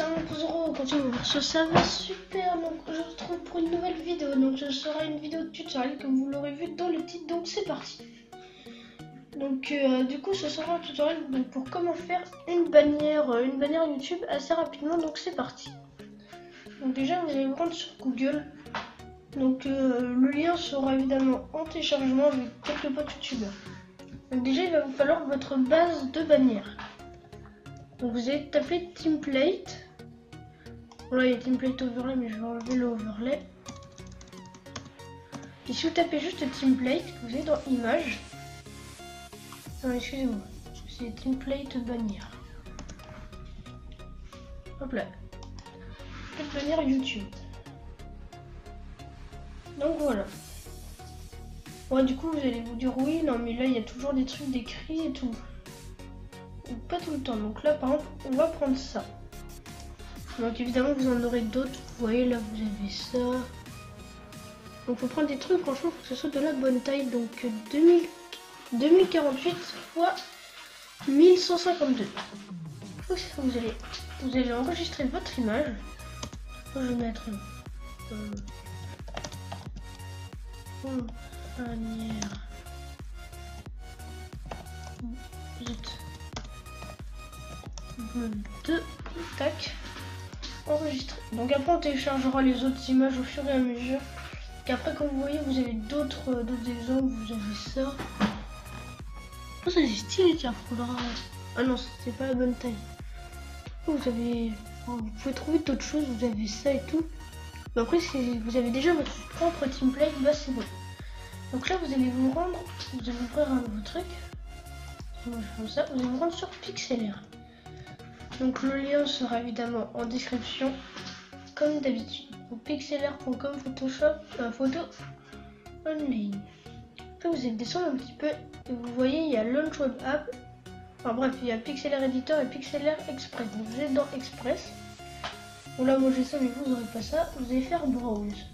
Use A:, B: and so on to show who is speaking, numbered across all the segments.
A: salut mon pouzero, on continue ça va super, donc je vous retrouve pour une nouvelle vidéo, donc ce sera une vidéo tutoriel comme vous l'aurez vu dans le titre, donc c'est parti. Donc du coup ce sera un tutoriel donc, pour comment faire une bannière YouTube assez rapidement, donc c'est parti. Donc déjà vous allez vous rendre sur Google, donc le lien sera évidemment en téléchargement avec quelques potes youtubeurs. Donc déjà il va vous falloir votre base de bannière. Donc vous allez taper template. Voilà, il y a template overlay, mais je vais enlever le overlay. Et si vous tapez juste template, vous allez dans images. Non, excusez-moi, c'est template bannière. Hop là. Bannière YouTube. Donc voilà. Ouais, du coup, vous allez vous dire oui, non, mais là il y a toujours des trucs décrits et tout. Pas tout le temps. Donc là, par exemple, on va prendre ça. Donc évidemment, vous en aurez d'autres. Vous voyez, là, vous avez ça. Donc faut prendre des trucs, franchement, faut que ce soit de la bonne taille. Donc 2048 x 1152. Vous allez enregistrer votre image. Moi, je vais mettre bannière. Deux, tac, enregistrer. Donc après on téléchargera les autres images au fur et à mesure. Et après, comme vous voyez, vous avez d'autres exemples. Vous avez ça. Oh, ça c'est stylé, tiens, faudra. Ah non, c'est pas la bonne taille. Vous avez, vous pouvez trouver d'autres choses. Vous avez ça et tout. Mais après, si vous avez déjà votre propre template, bah c'est bon. Donc là, vous allez vous rendre, vous allez ouvrir un nouveau truc. Moi, je fais ça. Vous allez vous rendre sur Pixlr. Donc le lien sera évidemment en description, comme d'habitude. Pixlr.com Photoshop, photo online. Après vous allez descendre un petit peu et vous voyez il y a Launch Web App. Enfin bref, il y a Pixlr Editor et Pixlr Express. Donc vous êtes dans Express. Bon là moi j'ai ça mais vous n'aurez pas ça. Vous allez faire Browse.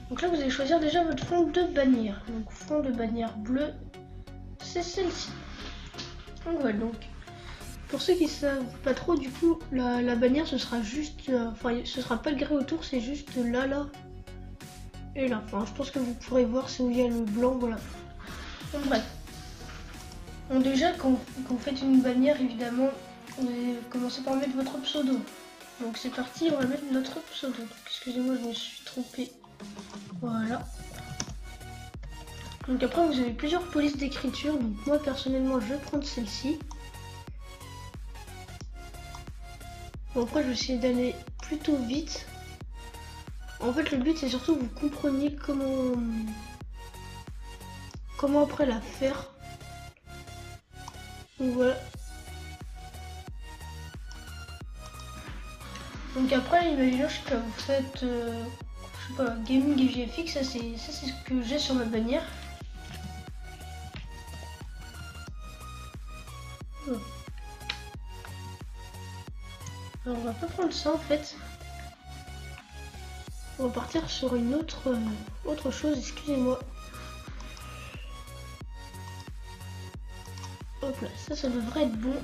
A: Donc là vous allez choisir déjà votre fond de bannière. Donc fond de bannière bleu, c'est celle-ci. Donc voilà, donc pour ceux qui savent pas trop, du coup, la bannière ce sera juste, enfin ce sera pas le gris autour, c'est juste là et là. Enfin, je pense que vous pourrez voir, c'est où il y a le blanc, voilà. Donc bref. Donc déjà, quand vous faites une bannière, évidemment, vous allez commencer par mettre votre pseudo. Donc c'est parti, on va mettre notre pseudo. Donc excusez-moi, je me suis trompée. Voilà. Donc après, vous avez plusieurs polices d'écriture. Donc moi personnellement, je vais prendre celle-ci. Bon, après je vais essayer d'aller plutôt vite. En fait le but c'est surtout que vous compreniez comment après la faire. Donc voilà. Donc après imaginons je sais pas, vous faites je sais pas, gaming et VFX, ça c'est ce que j'ai sur ma bannière. Oh. Alors on va pas prendre ça en fait. On va partir sur une autre chose, excusez-moi. Hop là, ça devrait être bon.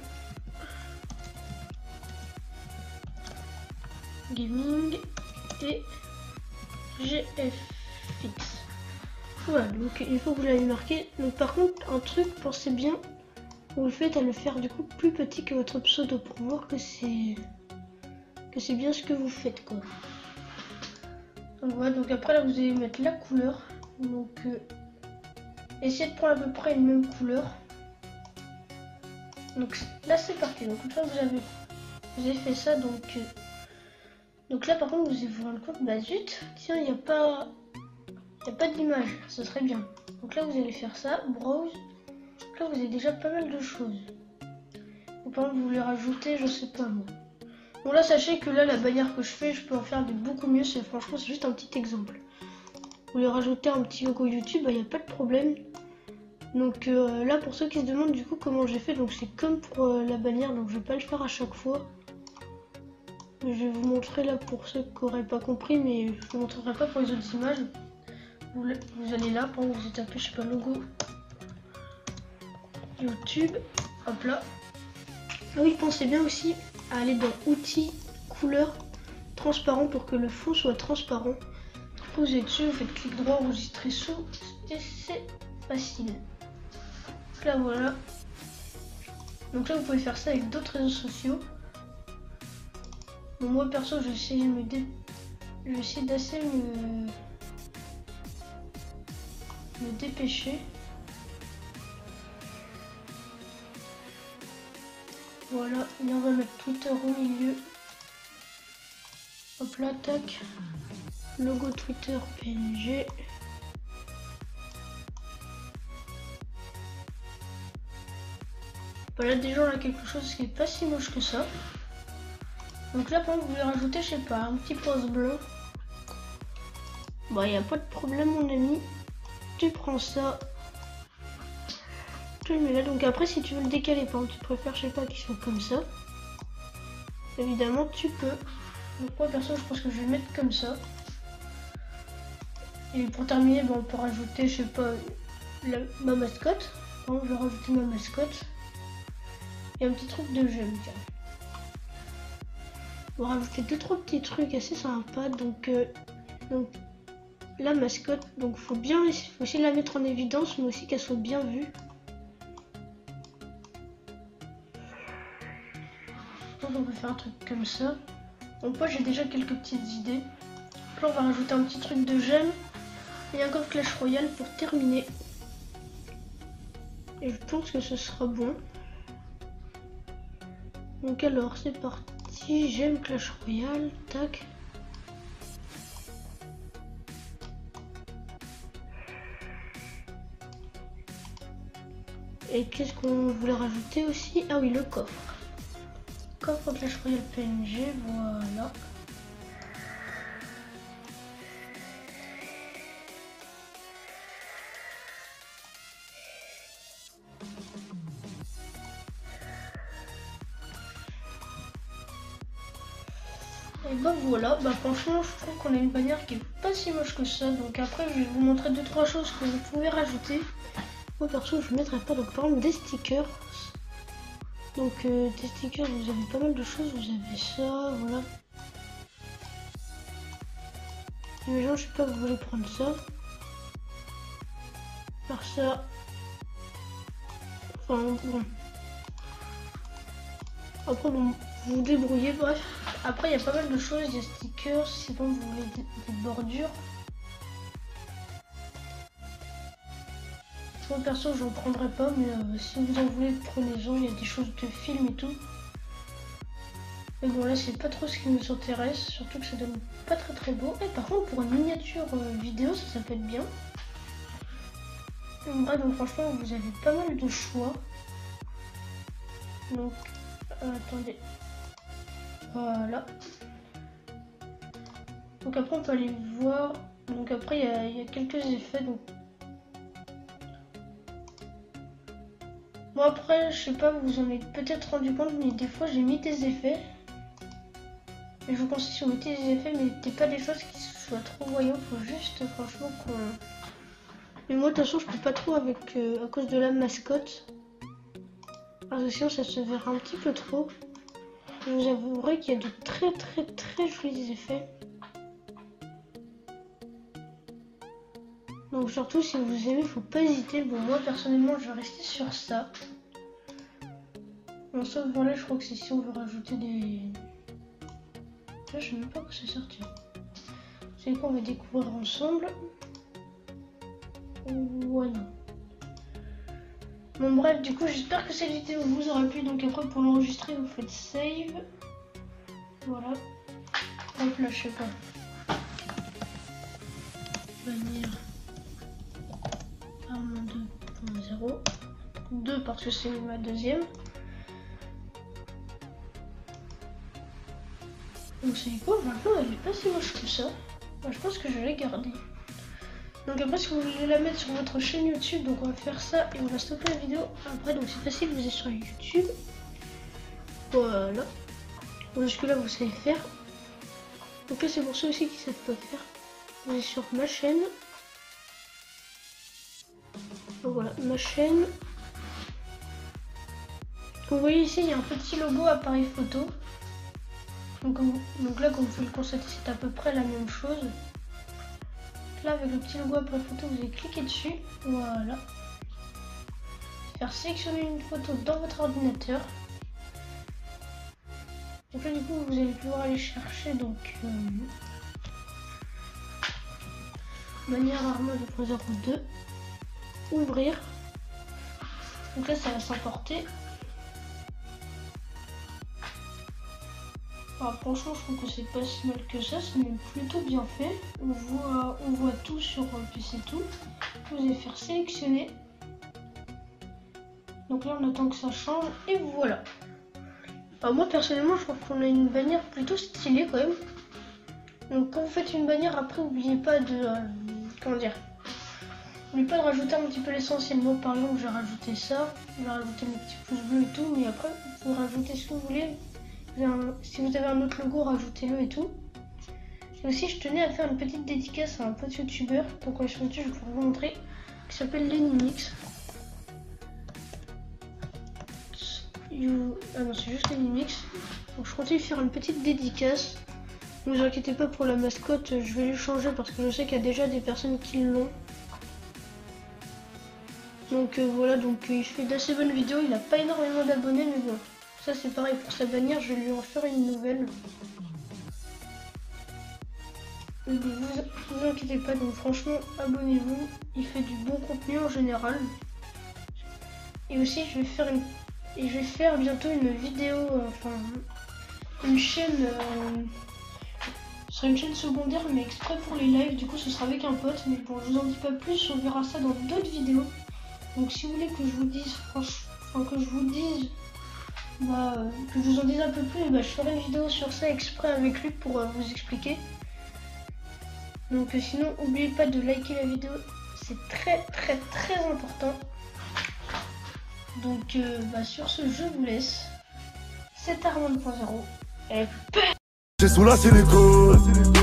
A: Gaming et GFX. Voilà, donc il faut que vous l'ayez marqué. Donc par contre, un truc, pensez bien, vous le faites à le faire du coup plus petit que votre pseudo pour voir que c'est bien ce que vous faites quoi. Donc voilà, donc après là vous allez mettre la couleur. Donc essayez de prendre à peu près une même couleur. Donc là c'est parti. Donc une fois que vous avez fait ça, donc là par contre vous allez vous rendre compte, bah zut, tiens il n'y a pas d'image, ce serait bien. Donc là vous allez faire ça, browse. Donc là vous avez déjà pas mal de choses. Ou par exemple vous voulez rajouter, je sais pas moi. Bon là sachez que là la bannière que je fais, je peux en faire de beaucoup mieux, franchement c'est juste un petit exemple. Vous voulez rajouter un petit logo YouTube, il n'y a pas de problème. Donc là pour ceux qui se demandent du coup comment j'ai fait, donc c'est comme pour la bannière, donc je vais pas le faire à chaque fois. Je vais vous montrer là pour ceux qui n'auraient pas compris, mais je vous montrerai pas pour les autres images. Vous allez là, pour vous tapez je sais pas logo YouTube, hop là. Ah oui pensez bien aussi à aller dans outils, couleurs, transparent pour que le fond soit transparent. Après vous êtes dessus, vous faites clic droit, enregistrer sous, et c'est facile. Donc là voilà. Donc là vous pouvez faire ça avec d'autres réseaux sociaux. Bon, moi perso je vais essayer d'assez me dépêcher. Voilà, et on va mettre Twitter au milieu. Hop là, tac. Logo Twitter PNG. Voilà, déjà on a quelque chose qui est pas si moche que ça. Donc là, par exemple, vous voulez rajouter, je sais pas, un petit pouce blanc. Bah, y a pas de problème, mon ami. Tu prends ça. Tu le mets là. Donc après, si tu veux le décaler, par exemple, tu préfères, je sais pas, qu'il soit comme ça. Évidemment, tu peux. Donc moi, perso, je pense que je vais le mettre comme ça. Et pour terminer, bah, on peut rajouter, je sais pas, ma mascotte. Par exemple, je vais rajouter ma mascotte. Et un petit truc de j'aime, tiens. On va rajouter 2-3 petits trucs assez sympas. Donc la mascotte, donc faut aussi la mettre en évidence, mais aussi qu'elle soit bien vue. Donc on peut faire un truc comme ça. Donc moi j'ai déjà quelques petites idées. Là on va rajouter un petit truc de j'aime et un code Clash Royale pour terminer. Et je pense que ce sera bon. Donc alors c'est parti, j'aime Clash Royale, tac. Et qu'est-ce qu'on voulait rajouter aussi? Ah oui, le coffre. Coffre Clash Royale PNG, voilà. Et bah voilà, bah franchement je trouve qu'on a une bannière qui est pas si moche que ça. Donc après je vais vous montrer 2-3 choses que vous pouvez rajouter. Moi perso je ne mettrai pas, donc par exemple des stickers. Donc des stickers, vous avez pas mal de choses, vous avez ça, voilà. Imaginons, je sais pas, vous voulez prendre ça. Faire ça. Enfin bon. Après bon, vous vous débrouillez, bref. Après il y a pas mal de choses, des stickers, si bon vous voulez des bordures. Moi perso j'en prendrai pas, mais si vous en voulez prenez-en, il y a des choses de film et tout. Mais bon là c'est pas trop ce qui nous intéresse, surtout que ça donne pas très beau. Et par contre pour une miniature vidéo ça peut être bien. Donc franchement vous avez pas mal de choix. Donc attendez. Voilà. Donc après on peut aller voir. Donc après il y a quelques effets. Donc bon après je sais pas, vous vous en êtes peut-être rendu compte, mais des fois j'ai mis des effets. Et je vous conseille si vous mettez des effets, mais mettez pas des choses qui soient trop voyantes. Faut juste franchement qu'on. Mais moi de toute façon je peux pas trop avec à cause de la mascotte. Parce que sinon ça se verra un petit peu trop. Je vous avouerai qu'il y a de très jolis effets. Donc surtout si vous aimez, faut pas hésiter. Bon moi personnellement je vais rester sur ça. Bon sauf voilà, je crois que c'est si on veut rajouter des. Là je sais même pas quoi c'est sorti. C'est quoi, on va découvrir ensemble. Ouais non. Bon bref, du coup j'espère que cette vidéo vous aura plu. Donc après pour l'enregistrer vous faites save. Voilà. Hop là je sais pas. Bannière Armand 2.0. 2 parce que c'est ma deuxième. Donc c'est quoi, maintenant elle est pas si moche que ça. Moi, je pense que je vais garder. Donc après si vous voulez la mettre sur votre chaîne YouTube, donc on va faire ça et on va stopper la vidéo après. Donc c'est facile, vous êtes sur YouTube. Voilà. Donc jusque là vous savez faire. Donc là c'est pour ceux aussi qui savent pas faire. Vous êtes sur ma chaîne. Donc voilà, ma chaîne. Vous voyez ici il y a un petit logo appareil photo. Donc là, comme vous pouvez le constater, c'est à peu près la même chose. Là, avec le petit logo après photo, vous allez cliquer dessus. Voilà. Faire sélectionner une photo dans votre ordinateur. Donc là, du coup, vous allez pouvoir aller chercher donc manière Arma 2.02, ouvrir. Donc là, ça va s'importer. Alors, franchement, je trouve que c'est pas si mal que ça, c'est même plutôt bien fait. On voit tout sur PC tout. Vous allez faire sélectionner. Donc là, on attend que ça change et voilà. Alors moi, personnellement, je trouve qu'on a une bannière plutôt stylée quand même. Donc quand vous faites une bannière, après, n'oubliez pas de... comment dire, n'oubliez pas de rajouter un petit peu l'essentiel. Moi, par exemple, j'ai rajouté ça. J'ai rajouté mes petits pouces bleus et tout. Mais après, vous pouvez rajouter ce que vous voulez. Si vous avez un autre logo, rajoutez-le et tout. Et aussi, je tenais à faire une petite dédicace à un pote youtubeur. Donc sur YouTube, je vais vous montrer. Qui s'appelle Lenimix. Ah non, c'est juste Lenimix. Donc je continue de faire une petite dédicace. Ne vous inquiétez pas pour la mascotte, je vais lui changer parce que je sais qu'il y a déjà des personnes qui l'ont. Donc voilà, donc il fait d'assez bonnes vidéos, il n'a pas énormément d'abonnés, mais bon. Ça c'est pareil pour sa bannière, je vais lui en faire une nouvelle. Ne vous inquiétez pas, donc franchement abonnez-vous, il fait du bon contenu en général. Et aussi je vais faire bientôt une vidéo, enfin une chaîne, ce sera une chaîne secondaire mais exprès pour les lives, du coup ce sera avec un pote, mais bon je vous en dis pas plus, on verra ça dans d'autres vidéos. Donc si vous voulez que je vous dise, que je vous en dise un peu plus, je ferai une vidéo sur ça exprès avec lui pour vous expliquer. Donc sinon, n'oubliez pas de liker la vidéo, c'est très important. Donc sur ce, je vous laisse. C'est Arma 2.0 et
B: j'ai soulagé les coups.